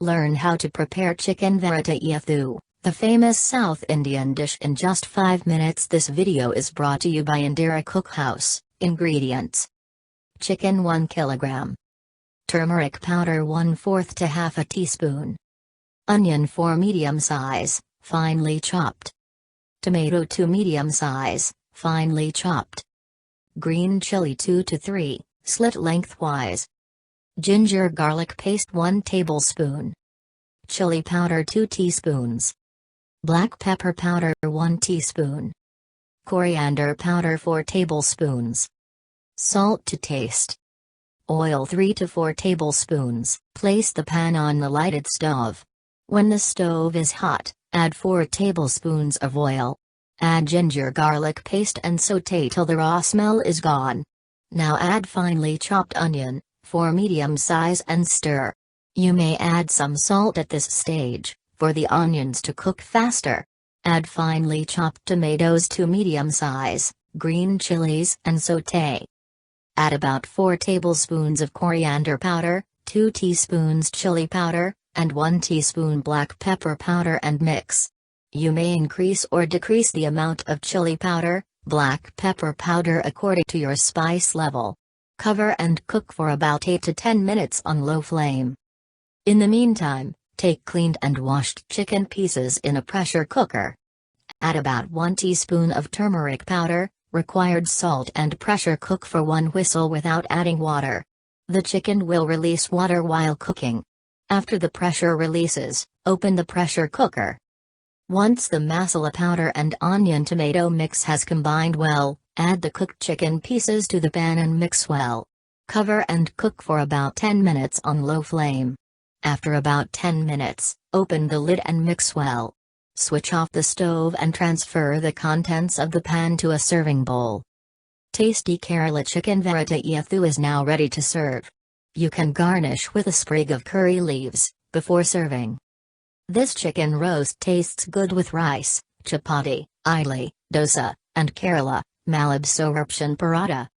Learn how to prepare chicken varattiyathu, the famous South Indian dish, in just 5 minutes. This video is brought to you by Indira Cookhouse. Ingredients: chicken 1 kilogram, turmeric powder 1/4 to half a teaspoon, onion 4 medium size, finely chopped, tomato 2 medium size, finely chopped, green chili 2 to 3, slit lengthwise, ginger garlic paste 1 tablespoon, chili powder 2 teaspoons, black pepper powder 1 teaspoon, coriander powder 4 tablespoons, salt to taste, oil 3 to 4 tablespoons. Place the pan on the lighted stove. When the stove is hot, add 4 tablespoons of oil. Add ginger garlic paste and sauté till the raw smell is gone. Now add finely chopped onion, 4 medium size, and stir. You may add some salt at this stage, for the onions to cook faster. Add finely chopped tomatoes 2 medium size, green chilies, and sauté. Add about 4 tablespoons of coriander powder, 2 teaspoons chili powder, and 1 teaspoon black pepper powder and mix. You may increase or decrease the amount of chili powder, black pepper powder according to your spice level. Cover and cook for about 8 to 10 minutes on low flame. In the meantime, take cleaned and washed chicken pieces in a pressure cooker. Add about 1 teaspoon of turmeric powder, required salt, and pressure cook for 1 whistle without adding water. The chicken will release water while cooking. After the pressure releases, open the pressure cooker. Once the masala powder and onion tomato mix has combined well, add the cooked chicken pieces to the pan and mix well. Cover and cook for about 10 minutes on low flame. After about 10 minutes, open the lid and mix well. Switch off the stove and transfer the contents of the pan to a serving bowl. Tasty Kerala chicken varattiyathu is now ready to serve. You can garnish with a sprig of curry leaves before serving. This chicken roast tastes good with rice, chapati, idli, dosa, and Kerala, Malab Soruption paratha.